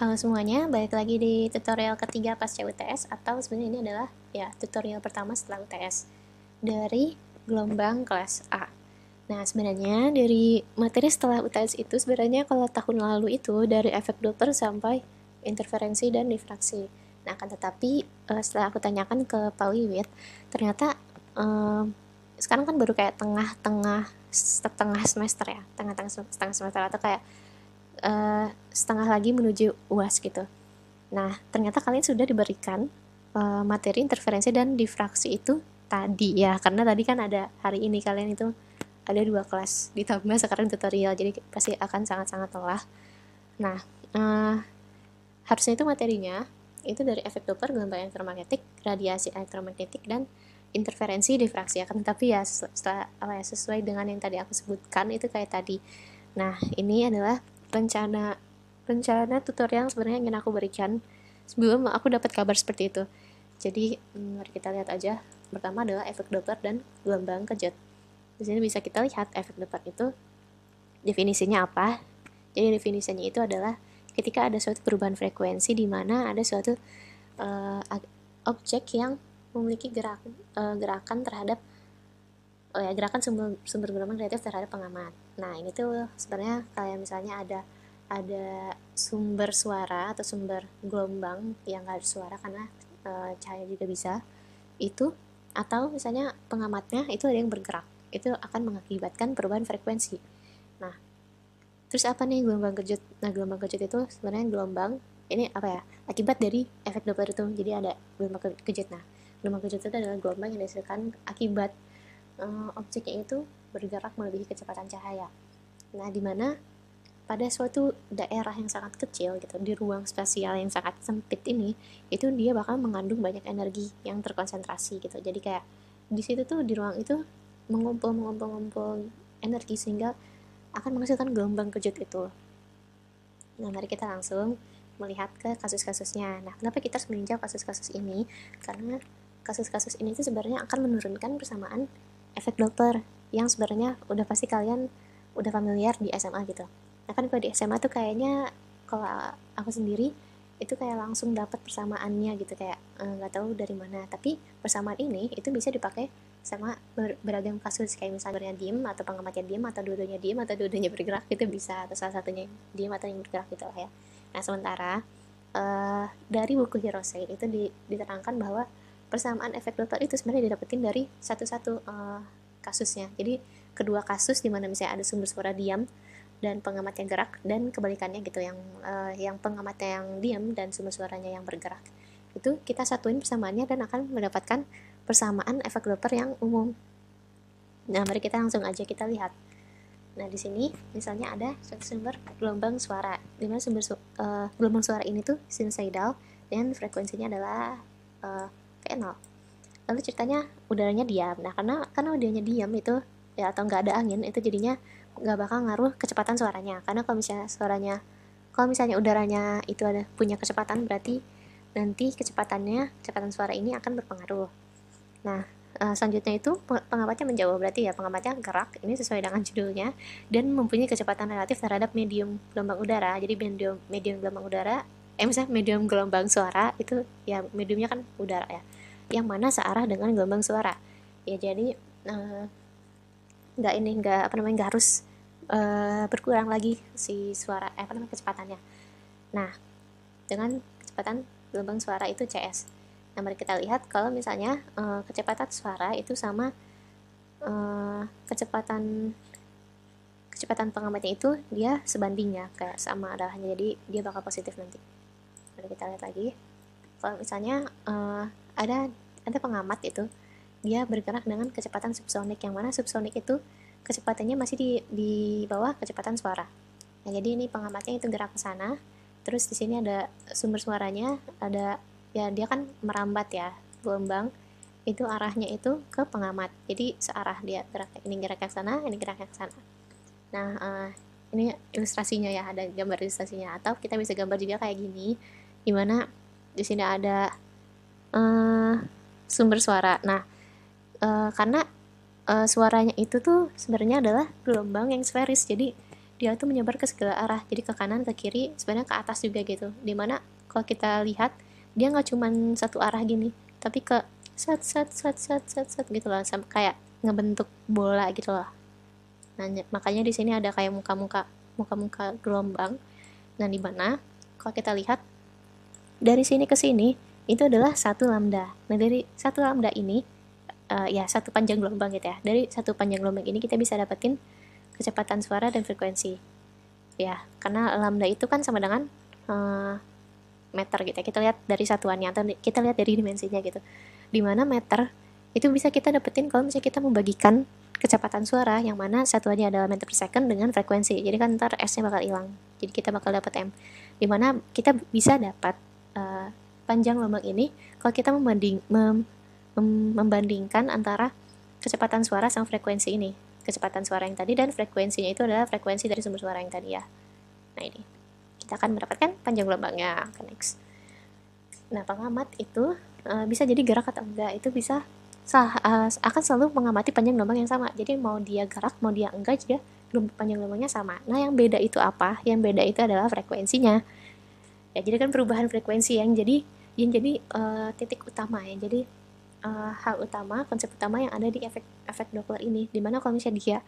Halo semuanya, balik lagi di tutorial ketiga pasca UTS, atau sebenarnya ini adalah ya tutorial pertama setelah UTS dari gelombang kelas A. Nah, sebenarnya dari materi setelah UTS itu sebenarnya kalau tahun lalu itu dari efek Doppler sampai interferensi dan difraksi. Nah, akan tetapi setelah aku tanyakan ke Pak Wiwit, ternyata sekarang kan baru kayak setengah semester ya, setengah semester atau kayak setengah lagi menuju UAS gitu. Nah, ternyata kalian sudah diberikan materi interferensi dan difraksi itu tadi ya, karena tadi kan ada hari ini kalian itu ada 2 kelas ditambah sekarang tutorial, jadi pasti akan sangat-sangat lelah. Nah, eh, harusnya itu materinya itu dari efek Doppler, gelombang elektromagnetik, radiasi elektromagnetik, dan interferensi difraksi. Akan tetapi ya sesuai dengan yang tadi aku sebutkan itu kayak tadi. Nah, ini adalah rencana rencana tutorial yang sebenarnya ingin aku berikan sebelum aku dapat kabar seperti itu. Jadi, mari kita lihat aja. Pertama adalah efek Doppler dan gelombang kejut. Di sini bisa kita lihat efek Doppler itu definisinya apa. Jadi definisinya itu adalah ketika ada suatu perubahan frekuensi di mana ada suatu uh, objek yang memiliki gerakan terhadap gerakan sumber gelombang relatif terhadap pengamat. Nah, ini tuh sebenarnya kayak misalnya ada sumber suara atau sumber gelombang yang nggak ada suara karena cahaya juga bisa itu, atau misalnya pengamatnya itu ada yang bergerak, itu akan mengakibatkan perubahan frekuensi. Nah, terus apa nih gelombang kejut? Nah, gelombang kejut itu sebenarnya gelombang ini apa ya, akibat dari efek Doppler itu. Jadi ada gelombang kejut. Nah, gelombang kejut itu adalah gelombang yang dihasilkan akibat objeknya itu bergerak melebihi kecepatan cahaya. Nah, di mana pada suatu daerah yang sangat kecil gitu, di ruang spasial yang sangat sempit ini, itu dia bakal mengandung banyak energi yang terkonsentrasi gitu. Jadi kayak di situ tuh di ruang itu mengumpul energi sehingga akan menghasilkan gelombang kejut itu. Nah, mari kita langsung melihat ke kasus-kasusnya. Nah, kenapa kita harus meninjau kasus-kasus ini? Karena kasus-kasus ini tuh sebenarnya akan menurunkan persamaan efek Doppler yang sebenarnya udah pasti kalian udah familiar di SMA gitu. Nah, kan kalau di SMA tuh kayaknya kalau aku sendiri itu kayak langsung dapat persamaannya gitu, kayak nggak tahu dari mana. Tapi persamaan ini itu bisa dipakai sama beragam kasus, kayak misalnya diem atau pengamatnya diem atau dua-duanya diem atau dua-duanya bergerak, itu bisa, atau salah satunya diem atau yang bergerak gitu lah ya. Nah, sementara dari buku Hirose itu diterangkan bahwa persamaan efek Doppler itu sebenarnya didapetin dari satu-satu kasusnya. Jadi kedua kasus di mana misalnya ada sumber suara diam dan pengamatnya gerak, dan kebalikannya gitu, yang pengamatnya yang diam dan sumber suaranya yang bergerak, itu kita satuin persamaannya dan akan mendapatkan persamaan efek Doppler yang umum. Nah, mari kita langsung aja kita lihat. Nah, di sini misalnya ada suatu sumber gelombang suara, di mana gelombang suara ini tuh sinusoidal dan frekuensinya adalah V0. Lalu ceritanya udaranya diam. Nah, karena udaranya diam itu ya, atau nggak ada angin, itu jadinya nggak bakal ngaruh kecepatan suaranya. Karena kalau misalnya udaranya itu ada punya kecepatan, berarti nanti kecepatan suara ini akan berpengaruh. Nah, selanjutnya itu pengamatnya menjauh, berarti ya pengamatnya gerak, ini sesuai dengan judulnya, dan mempunyai kecepatan relatif terhadap medium gelombang udara. Jadi medium gelombang udara, misalnya medium gelombang suara itu ya mediumnya kan udara ya, yang mana searah dengan gelombang suara. Ya jadi nggak harus berkurang lagi si suara kecepatannya. Nah, dengan kecepatan gelombang suara itu CS. Nah, mari kita lihat kalau misalnya kecepatan suara itu sama kecepatan pengamatnya itu dia sebanding ya, kayak sama arahnya, jadi dia bakal positif nanti. Mari kita lihat lagi. Kalau misalnya ada pengamat itu dia bergerak dengan kecepatan subsonik, yang mana subsonik itu kecepatannya masih di bawah kecepatan suara. Nah, jadi ini pengamatnya itu gerak ke sana. Terus di sini ada sumber suaranya, ada ya dia kan merambat ya, gelombang itu arahnya itu ke pengamat. Jadi searah dia gerak, ini gerak ke sana, ini gerak ke sana. Nah, ini ilustrasinya ya, ada gambar ilustrasinya, atau kita bisa gambar juga kayak gini, dimana di sini ada sumber suara. Nah, karena suaranya itu tuh sebenarnya adalah gelombang yang sferis, jadi dia tuh menyebar ke segala arah, jadi ke kanan, ke kiri, sebenarnya ke atas juga gitu. Dimana kalau kita lihat dia nggak cuman satu arah gini, tapi ke set set set set set set gitu loh, sampai kayak ngebentuk bola gitu loh. Nah, makanya di sini ada kayak muka-muka gelombang. Nah, di mana kalau kita lihat dari sini ke sini itu adalah satu lambda. Nah, dari satu lambda ini ya satu panjang gelombang gitu ya. Dari satu panjang gelombang ini kita bisa dapetin kecepatan suara dan frekuensi. Ya, karena lambda itu kan sama dengan meter gitu ya. Kita lihat dari satuannya atau kita lihat dari dimensinya gitu. Dimana meter itu bisa kita dapetin kalau misalnya kita membagikan kecepatan suara yang mana satuannya adalah meter per second dengan frekuensi. Jadi kan ntar S-nya bakal hilang. Jadi kita bakal dapat M. Dimana kita bisa dapat panjang gelombang ini kalau kita membandingkan antara kecepatan suara sama frekuensi ini. Kecepatan suara yang tadi dan frekuensinya itu adalah frekuensi dari sumber suara yang tadi ya. Nah, ini kita akan mendapatkan panjang gelombangnya. Next. Nah, pengamat itu bisa jadi gerak atau enggak, itu bisa akan selalu mengamati panjang gelombang yang sama. Jadi mau dia gerak, mau dia enggak juga panjang gelombangnya sama. Nah, yang beda itu apa? Yang beda itu adalah frekuensinya. Ya, jadi kan perubahan frekuensi yang jadi titik utama ya. Jadi hal utama, konsep utama yang ada di efek Doppler ini. Dimana kalau misalnya dia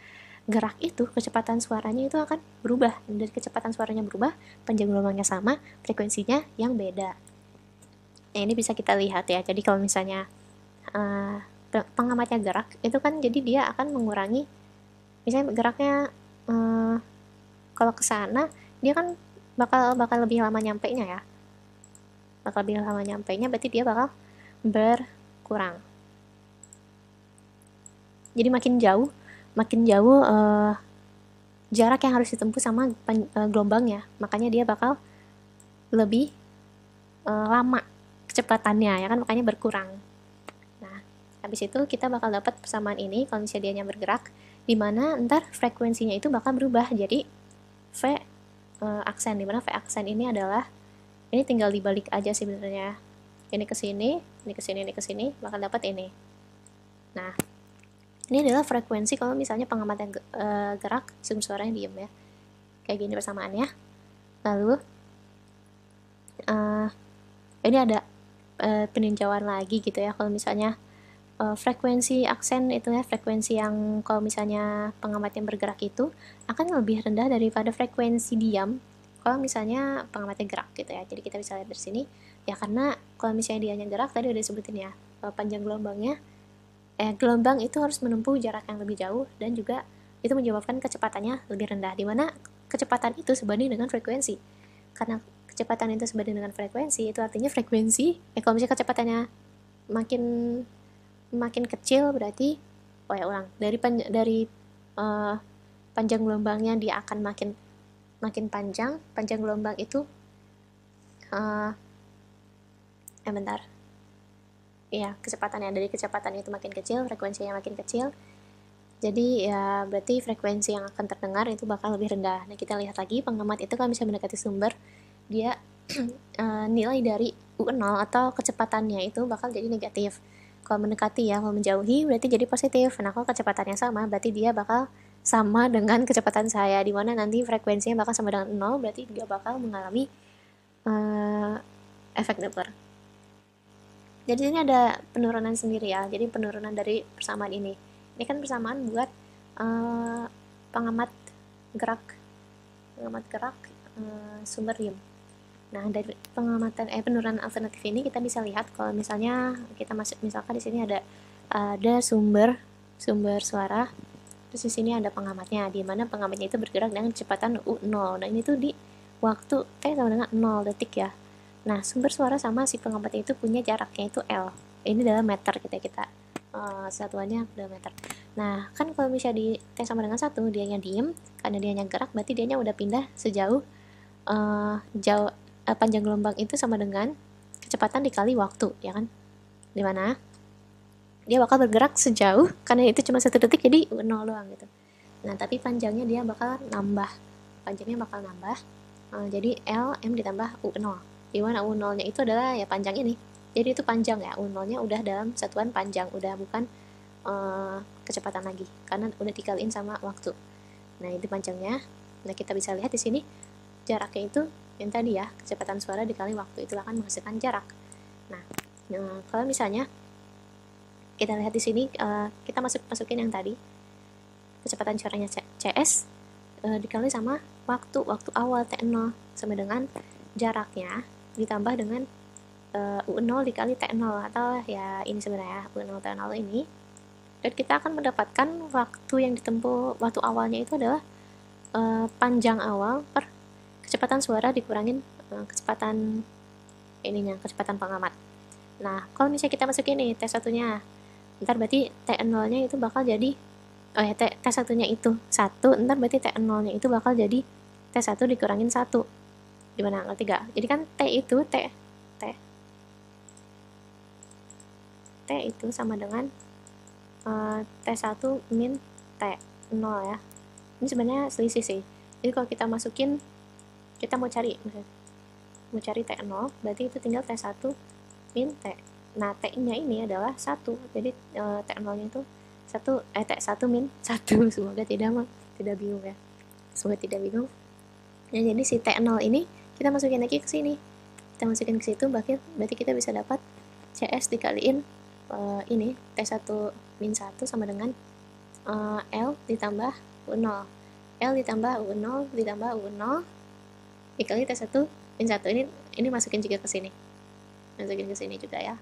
gerak itu, kecepatan suaranya itu akan berubah. Dan dari kecepatan suaranya berubah, panjang gelombangnya sama, frekuensinya yang beda. Nah, ini bisa kita lihat ya. Jadi kalau misalnya pengamatnya gerak, itu kan jadi dia akan mengurangi, misalnya geraknya kalau ke sana, dia kan bakal lebih lama nyampainya ya. Bakal lebih lama nyampainya, berarti dia bakal berkurang. Jadi makin jauh jarak yang harus ditempuh sama gelombangnya, makanya dia bakal lebih lama kecepatannya ya kan, makanya berkurang. Nah, habis itu kita bakal dapat persamaan ini kalau misalnya dia bergerak, dimana ntar frekuensinya itu bakal berubah jadi V aksen, dimana V aksen ini adalah, ini tinggal dibalik aja sih sebenarnya, ini ke sini, ini ke sini, ini ke sini, bakal dapat ini. Nah, ini adalah frekuensi kalau misalnya pengamat yang gerak, sumber suaranya diem ya. Kayak gini persamaannya. Lalu ini ada peninjauan lagi gitu ya. Kalau misalnya frekuensi aksen itu ya, frekuensi yang kalau misalnya pengamat yang bergerak itu akan lebih rendah daripada frekuensi diam kalau misalnya pengamatnya gerak gitu ya. Jadi kita bisa lihat dari sini ya, karena kalau misalnya dianya gerak tadi udah disebutin ya, panjang gelombangnya gelombang itu harus menempuh jarak yang lebih jauh dan juga itu menyebabkan kecepatannya lebih rendah, dimana kecepatan itu sebanding dengan frekuensi. Karena kecepatan itu sebanding dengan frekuensi, itu artinya frekuensi kalau misalnya kecepatannya makin kecil, berarti dari panjang gelombangnya dia akan makin panjang gelombang itu bentar ya, kecepatannya dari kecepatan itu makin kecil, frekuensinya makin kecil, jadi ya berarti frekuensi yang akan terdengar itu bakal lebih rendah. Nah, kita lihat lagi pengamat itu kalau misalnya mendekati sumber, dia nilai dari U0 atau kecepatannya itu bakal jadi negatif. Kalau mendekati ya, kalau menjauhi berarti jadi positif. Nah, kalau kecepatannya sama berarti dia bakal sama dengan kecepatan saya, dimana nanti frekuensinya bakal sama dengan 0, berarti dia bakal mengalami efek Doppler. Jadi ini ada penurunan sendiri ya, jadi penurunan dari persamaan ini. Ini kan persamaan buat pengamat gerak sumber diem. Nah, dari penurunan alternatif ini kita bisa lihat kalau misalnya kita misalkan di sini ada sumber suara, terus di sini ada pengamatnya, di mana pengamatnya itu bergerak dengan kecepatan U0. Nah, ini tuh di waktu T sama dengan 0 detik ya. Nah, sumber suara sama si pengamatnya itu punya jaraknya itu L. Ini adalah meter kita satuannya adalah meter. Nah, kan kalau misalnya di T sama dengan 1, dianya diem, karena dianya gerak, berarti dianya udah pindah sejauh panjang gelombang itu sama dengan kecepatan dikali waktu, ya kan? Dimana dia bakal bergerak sejauh, karena itu cuma 1 detik, jadi 0 doang gitu. Nah, tapi panjangnya dia bakal nambah. Jadi L, M ditambah U0. Di mana U0-nya itu adalah ya panjang ini. Jadi itu panjang ya, U0-nya udah dalam satuan panjang, udah bukan kecepatan lagi, karena udah dikaliin sama waktu. Nah, itu panjangnya. Nah, kita bisa lihat di sini jaraknya itu yang tadi ya, kecepatan suara dikali waktu itu akan menghasilkan jarak. Nah, kalau misalnya kita lihat di sini, kita masukin yang tadi, kecepatan suaranya CS dikali sama waktu awal T0 sama dengan jaraknya ditambah dengan U0 dikali T0, atau ya ini sebenarnya U0 T0 ini, dan kita akan mendapatkan waktu yang ditempuh, waktu awalnya itu adalah panjang awal per kecepatan suara dikurangin kecepatan pengamat. Nah, kalau misalnya kita masukin nih T1 nya, ntar berarti T0 nya itu bakal jadi T1 nya itu 1, ntar berarti T0 nya itu bakal jadi T1 dikurangin 1. Gimana, ngerti gak? Jadi kan T itu sama dengan T1 min T0 ya. Ini sebenarnya selisih sih. Jadi kalau kita masukin, kita mau cari T0, berarti itu tinggal T1 min T. Nah, T-nya ini adalah 1. Jadi T0-nya itu T1 min 1. Semoga tidak bingung ya. Semoga tidak bingung. Nah, jadi si T0 ini kita masukin lagi ke sini. Kita masukin ke situ, berarti kita bisa dapat CS dikaliin ini T1 min 1 sama dengan L ditambah U0. L ditambah U0 ditambah U0 dikali T1 min 1. Ini masukin juga ke sini. Masukin ke sini juga ya.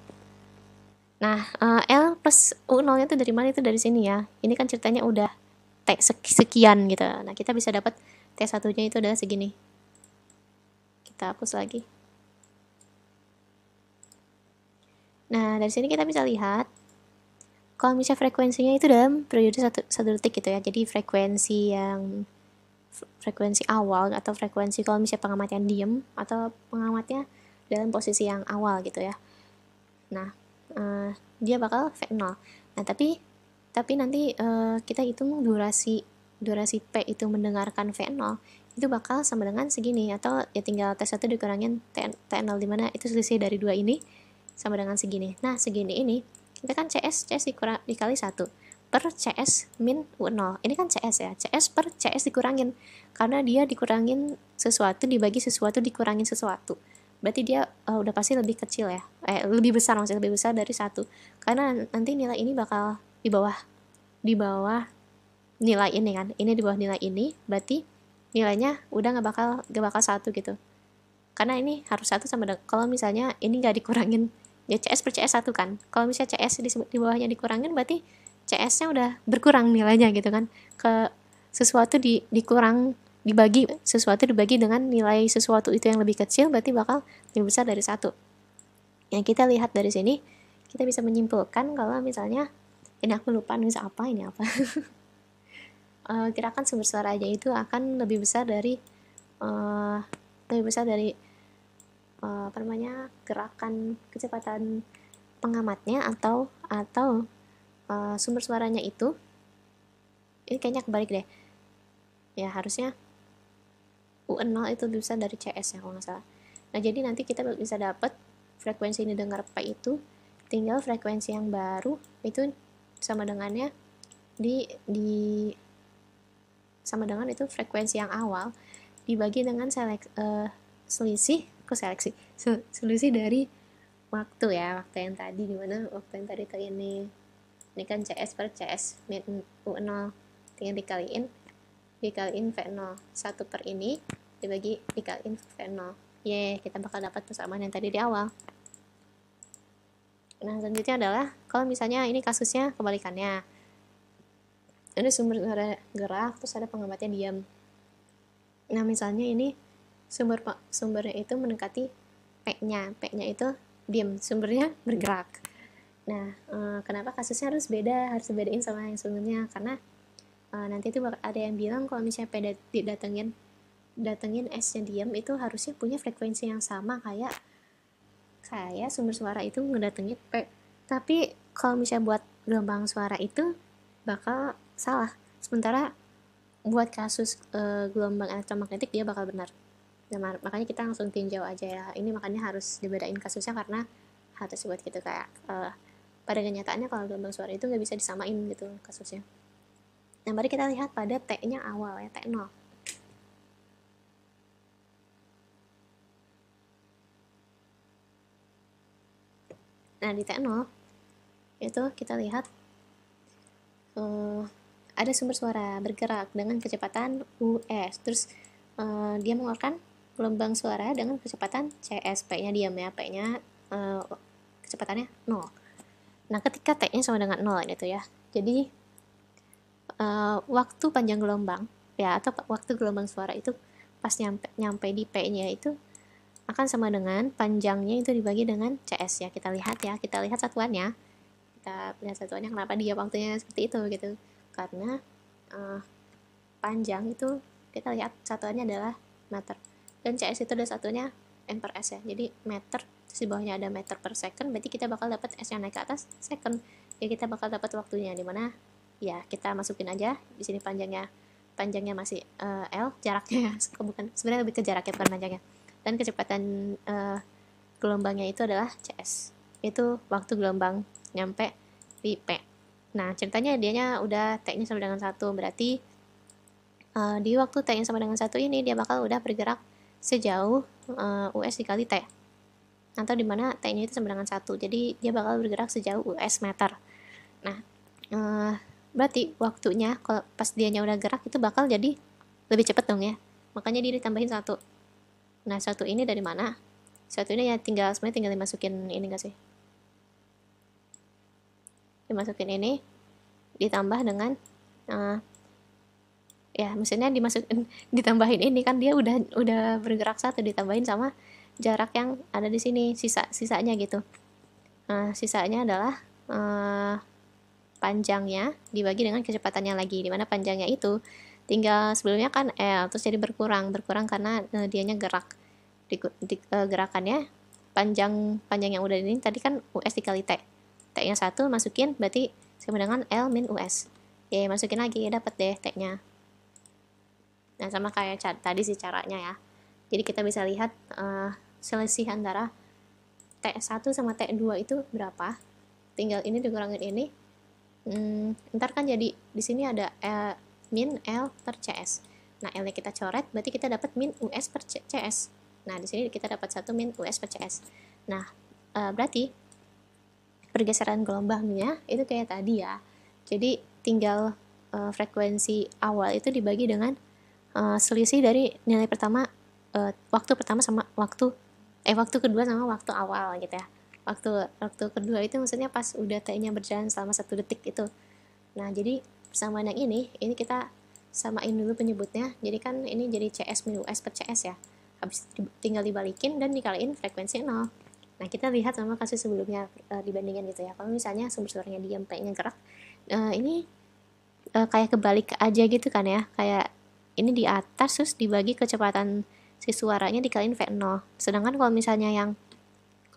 Nah, L plus U0 nya itu dari mana? Itu dari sini ya. Ini kan ceritanya udah T sekian gitu. Nah, kita bisa dapat T1 nya itu adalah segini. Kita hapus lagi. Nah, dari sini kita bisa lihat kalau misalnya frekuensinya itu dalam periode 1 detik gitu ya. Jadi frekuensi awal atau frekuensi kalau misalnya pengamatnya diem atau pengamatnya dalam posisi yang awal gitu ya. Nah, dia bakal V0. Nah, tapi nanti kita hitung durasi P itu mendengarkan V0 itu bakal sama dengan segini, atau ya tinggal T1 dikurangin T0, dimana itu selisih dari dua ini sama dengan segini. Nah, segini ini kita kan CS dikali 1 per CS min U0. Ini kan CS ya, CS per CS dikurangin, karena dia dikurangin sesuatu dibagi sesuatu dikurangin sesuatu, berarti dia udah pasti lebih kecil ya, lebih besar, maksudnya lebih besar dari 1, karena nanti nilai ini bakal di bawah nilai ini kan, ini di bawah nilai ini, berarti nilainya udah gak bakal 1 gitu, karena ini harus 1 sama dengan, kalau misalnya ini gak dikurangin ya CS per CS 1 kan, kalau misalnya CS di bawahnya dikurangin, berarti CS nya udah berkurang nilainya gitu kan, ke sesuatu dibagi dengan nilai sesuatu itu yang lebih kecil, berarti bakal lebih besar dari 1. Yang kita lihat dari sini, kita bisa menyimpulkan kalau misalnya, ini aku lupa nulis apa, ini apa gerakan sumber suaranya itu akan lebih besar dari gerakan kecepatan pengamatnya, atau sumber suaranya itu, ini kayaknya kebalik deh ya, harusnya U0 itu lebih besar dari CS ya kalau nggak salah. Nah, jadi nanti kita bisa dapat frekuensi ini dengar P itu tinggal frekuensi yang baru itu sama dengannya sama dengan itu frekuensi yang awal dibagi dengan selisih dari waktu ya, waktu yang tadi, dimana waktu yang tadi kayak ini kan CS per CS min U0 tinggal dikaliin V0, 1 per ini dikaliin V0. Kita bakal dapat persamaan yang tadi di awal. Nah, selanjutnya adalah kalau misalnya ini kasusnya kebalikannya, ini sumber suara gerak terus ada pengamatnya diam. Nah, misalnya ini sumbernya itu mendekati P-nya itu diam, sumbernya bergerak. Nah, kenapa kasusnya harus bedain sama yang sebelumnya, karena nanti itu ada yang bilang kalau misalnya datengin S-nya diam, itu harusnya punya frekuensi yang sama kayak sumber suara itu ngedatengin P. Tapi kalau misalnya buat gelombang suara itu bakal salah, sementara buat kasus gelombang elektromagnetik dia bakal benar. Nah, makanya kita langsung tinjau aja ya, ini makanya harus dibedain kasusnya, karena harus buat gitu kayak pada kenyataannya kalau gelombang suara itu nggak bisa disamain gitu kasusnya. Nah, mari kita lihat pada T-nya awal ya, T0. Nah, di T0 itu kita lihat ada sumber suara bergerak dengan kecepatan US. Terus dia mengeluarkan gelombang suara dengan kecepatan CS. P-nya diam ya, P-nya kecepatannya 0. Nah, ketika T-nya sama dengan 0 gitu ya. Jadi waktu panjang gelombang ya, atau waktu gelombang suara itu pas nyampe di P-nya itu akan sama dengan panjangnya itu dibagi dengan CS ya. Kita lihat satuannya. Kita lihat satuannya kenapa dia waktunya seperti itu gitu. Karena panjang itu kita lihat satuannya adalah meter. Dan CS itu ada satunya M per S ya. Jadi meter, terus di bawahnya ada meter per second, berarti kita bakal dapat S-nya naik ke atas second. Ya kita bakal dapat waktunya, dimana ya kita masukin aja di sini panjangnya masih L, jaraknya ya, bukan, sebenarnya lebih ke jaraknya bukan panjangnya. Dan kecepatan gelombangnya itu adalah CS. Itu waktu gelombang nyampe di P. Nah, ceritanya dianya udah T-nya sama dengan 1, berarti di waktu T-nya sama dengan 1 ini dia bakal udah bergerak sejauh US dikali T. Atau dimana T-nya itu sama dengan 1, jadi dia bakal bergerak sejauh US meter. Nah, berarti waktunya kalau pas dianya udah gerak itu bakal jadi lebih cepat dong ya. Makanya dia ditambahin 1. Nah, 1 ini dari mana? 1 ini ya sebenarnya tinggal dimasukin ini gak sih? Dimasukin ini ditambah dengan ya maksudnya ditambahin ini kan dia udah bergerak 1, ditambahin sama jarak yang ada di sini, sisanya gitu. Nah, sisanya adalah panjangnya dibagi dengan kecepatannya lagi, dimana panjangnya itu tinggal sebelumnya kan L, terus jadi berkurang karena dianya gerak. Gerakannya panjang yang udah ini tadi kan US dikali T nya 1 masukin berarti sama dengan L min US ya, masukin lagi ya, dapat deh T nya. Nah, sama kayak tadi sih caranya ya. Jadi kita bisa lihat selisih antara T1 sama T2 itu berapa, tinggal ini dikurangin ini. Ntar kan jadi di sini ada min L per CS. Nah, L nya kita coret berarti kita dapat min US per CS. Nah, di sini kita dapat 1 min US per CS. Nah, berarti pergeseran gelombangnya itu kayak tadi ya. Jadi tinggal frekuensi awal itu dibagi dengan selisih dari nilai pertama, waktu pertama sama waktu kedua sama waktu awal gitu ya. Waktu kedua itu maksudnya pas udah T-nya berjalan selama 1 detik itu. Nah, jadi persamaan yang ini kita samain dulu penyebutnya. Jadi kan ini jadi CS min US per CS ya. Habis tinggal dibalikin dan dikaliin frekuensi 0. Nah, kita lihat sama kasus sebelumnya dibandingin gitu ya. Kalau misalnya sumber suaranya diam, P-nya gerak, ini kayak kebalik aja gitu kan ya. Kayak ini di atas terus dibagi kecepatan si suaranya dikaliin V0. Sedangkan kalau misalnya yang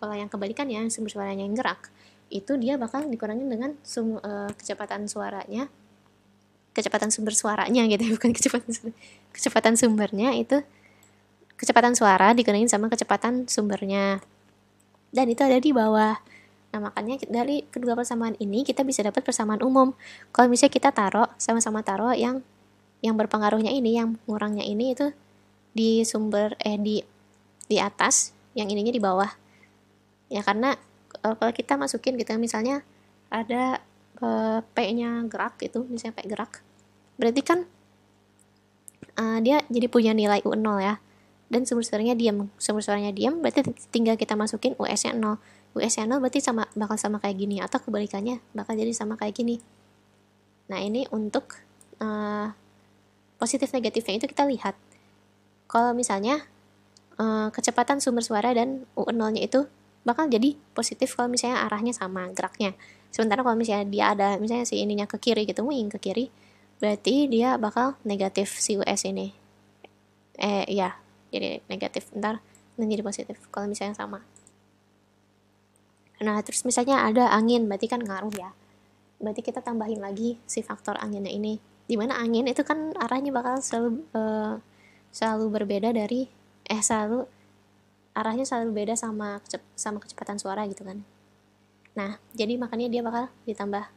kebalikannya, sumber suaranya yang gerak, itu dia bakal dikurangin dengan kecepatan suaranya, kecepatan sumber suaranya gitu ya, bukan kecepatan sumbernya itu, kecepatan suara dikurangin sama kecepatan sumbernya. Dan itu ada di bawah. Nah, makanya dari kedua persamaan ini kita bisa dapat persamaan umum. Kalau misalnya kita sama-sama taruh yang berpengaruhnya ini, yang ngurangnya ini itu di sumber di atas, yang ininya di bawah. Ya, karena kalau kita masukin gitu misalnya ada P-nya gerak gitu, misalnya P gerak. Berarti kan dia jadi punya nilai U0 ya. Dan sumber suaranya diam, berarti tinggal kita masukin US-nya 0. US-nya 0 berarti bakal sama kayak gini, atau kebalikannya bakal jadi sama kayak gini. Nah, ini untuk positif negatifnya itu kita lihat. Kalau misalnya kecepatan sumber suara dan U0-nya itu bakal jadi positif kalau misalnya arahnya sama geraknya. Sementara kalau misalnya dia ada misalnya si ininya ke kiri gitu, wing ke kiri, berarti dia bakal negatif si US ini. Ya, jadi negatif, ntar menjadi positif kalau misalnya sama. Nah, terus misalnya ada angin, berarti kan ngaruh ya. Berarti kita tambahin lagi si faktor anginnya ini. Dimana angin itu kan arahnya bakal selalu berbeda dari arahnya selalu beda sama kecepatan suara gitu kan. Nah, jadi makanya dia bakal ditambah.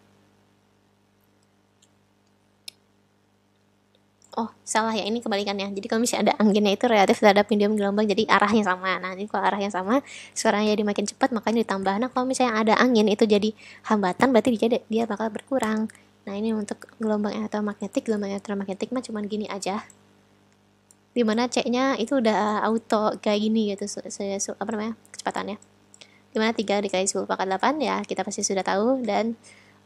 oh salah ya, ini kebalikannya. Jadi kalau misalnya ada anginnya itu relatif terhadap medium gelombang, jadi arahnya sama. Nah ini kalau arahnya sama, suaranya jadi makin cepat, makanya ditambah. Nah kalau misalnya ada angin itu jadi hambatan, berarti dia bakal berkurang. Nah ini untuk gelombang elektromagnetik. Gelombang elektromagnetik mah cuman gini aja, dimana C-nya itu udah auto kayak gini gitu, apa namanya, kecepatannya. Dimana 3 dikali 10⁻8 ya kita pasti sudah tahu, dan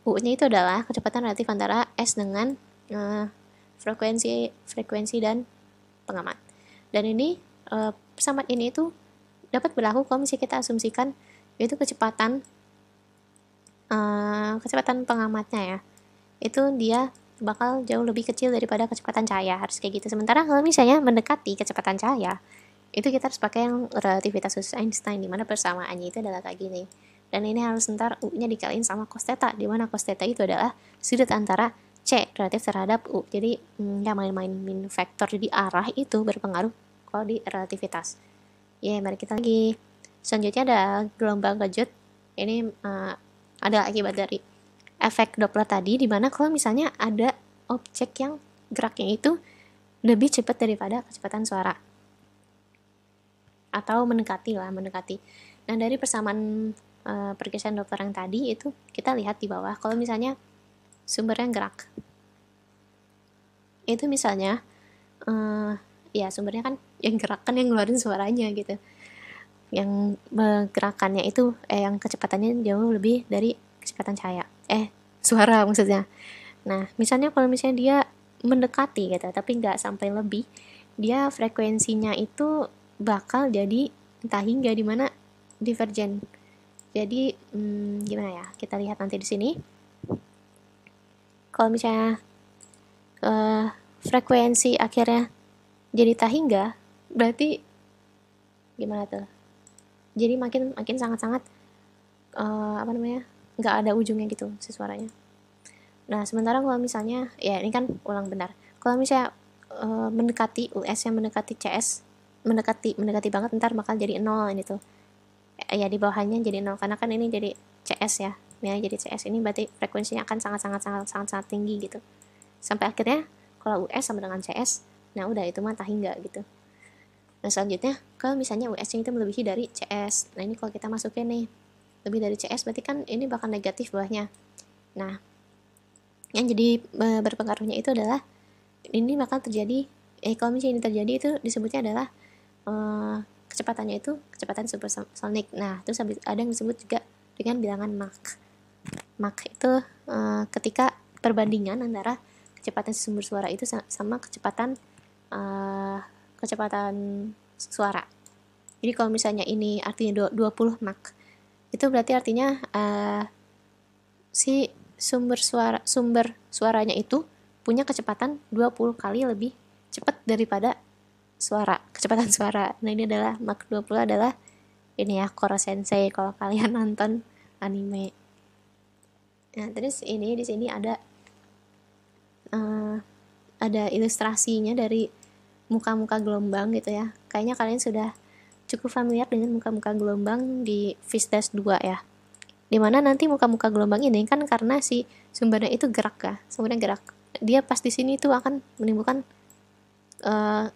U-nya itu adalah kecepatan relatif antara S dengan frekuensi dan pengamat. Dan ini pesamat ini itu dapat berlaku kalau misalnya kita asumsikan yaitu kecepatan pengamatnya ya, itu dia bakal jauh lebih kecil daripada kecepatan cahaya, harus kayak gitu. Sementara kalau misalnya mendekati kecepatan cahaya, itu kita harus pakai yang relativitas khusus Einstein, dimana persamaannya itu adalah kayak gini. Dan ini harus ntar U-nya dikaliin sama cos theta, dimana cos theta itu adalah sudut antara C relatif terhadap U. Jadi ya main-main vektor, jadi arah itu berpengaruh kalau di relativitas. Ya, mari kita lagi. Selanjutnya ada gelombang kejut. Ini ada akibat dari efek Doppler tadi, dimana kalau misalnya ada objek yang geraknya itu lebih cepat daripada kecepatan suara, atau mendekati. Nah dari persamaan pergeseran Doppler yang tadi itu kita lihat di bawah, kalau misalnya sumbernya gerak, itu misalnya ya sumbernya kan yang gerak kan yang ngeluarin suaranya gitu, yang gerakannya itu yang kecepatannya jauh lebih dari kecepatan cahaya, suara maksudnya. Nah misalnya kalau misalnya dia mendekati gitu tapi nggak sampai lebih, dia frekuensinya itu bakal jadi entah hingga dimana divergen. Jadi gimana ya, kita lihat nanti di sini. Kalau misalnya frekuensi akhirnya jadi tak hingga, berarti gimana tuh, jadi makin sangat-sangat apa namanya, nggak ada ujungnya gitu si suaranya. Nah sementara kalau misalnya ya ini kan ulang benar, kalau misalnya mendekati US yang mendekati CS, mendekati banget, ntar bakal jadi 0 ini tuh ya, di bawahnya jadi 0 karena kan ini jadi CS ya, jadi CS ini berarti frekuensinya akan sangat tinggi gitu, sampai akhirnya kalau US sama dengan CS, nah udah itu mah tak hingga gitu. Nah selanjutnya kalau misalnya US-nya itu melebihi dari CS, nah ini kalau kita masukin nih lebih dari CS, berarti kan ini bakal negatif bawahnya. Nah yang jadi berpengaruhnya itu adalah ini bakal terjadi, kalau misalnya ini terjadi itu disebutnya adalah kecepatannya itu kecepatan supersonik. Nah terus ada yang disebut juga dengan bilangan Mach. Mach itu ketika perbandingan antara kecepatan sumber suara itu sama kecepatan suara. Jadi kalau misalnya ini artinya 20 Mach, itu berarti artinya si sumber suaranya itu punya kecepatan 20 kali lebih cepat daripada kecepatan suara. Nah ini adalah Mach 20 adalah ini ya, Koro Sensei kalau kalian nonton anime. Nah terus ini di sini ada ilustrasinya dari muka-muka gelombang gitu ya. Kayaknya kalian sudah cukup familiar dengan muka-muka gelombang di Fisdes 2 ya. Dimana nanti muka-muka gelombang ini kan karena si sumbernya itu gerak ya, sumbernya gerak. Dia pas di sini tuh akan menimbulkan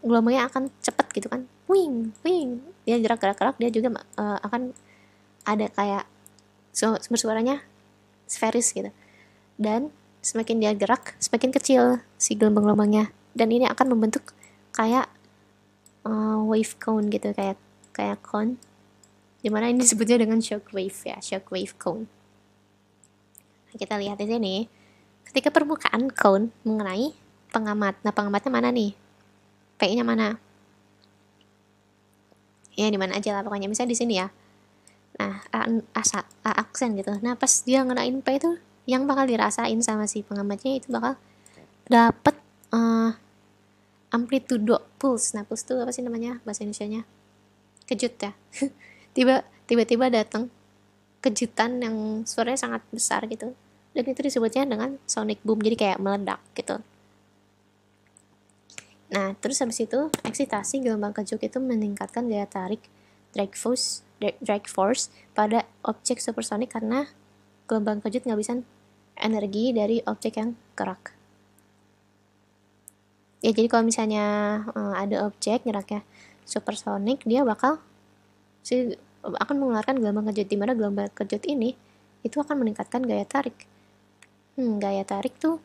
gelombangnya akan cepat gitu kan, wing. Dia gerak, dia juga akan ada kayak sumber suaranya sferis gitu. Dan semakin dia gerak, semakin kecil si gelombang-gelombangnya. Dan ini akan membentuk kayak wave cone gitu, kayak cone. Dimana ini disebutnya dengan shock wave ya, shock wave cone. Nah, kita lihat di sini, ketika permukaan cone mengenai pengamat. Nah pengamatnya mana nih? P-nya mana? Ya di mana aja lah pokoknya, misalnya di sini ya. Nah A aksen gitu. Nah pas dia ngenain P itu, yang bakal dirasain sama si pengamatnya itu bakal dapet amplitudo pulse. Nah pulse itu apa sih namanya bahasa Indonesianya? Kejut ya. tiba-tiba datang kejutan yang suaranya sangat besar gitu, dan itu disebutnya dengan sonic boom, jadi kayak meledak gitu. Nah terus habis itu eksitasi gelombang kejut itu meningkatkan daya tarik drag force pada objek supersonik, karena gelombang kejut ngabisin energi dari objek yang gerak. Ya jadi kalau misalnya ada objek geraknya supersonik, dia bakal akan mengeluarkan gelombang kejut, di mana gelombang kejut ini itu akan meningkatkan gaya tarik. Gaya tarik tuh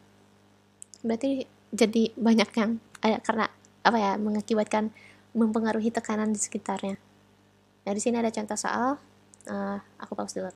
berarti jadi banyak yang karena apa ya, mengakibatkan mempengaruhi tekanan di sekitarnya. Nah, di sini ada contoh soal, aku pause dulu.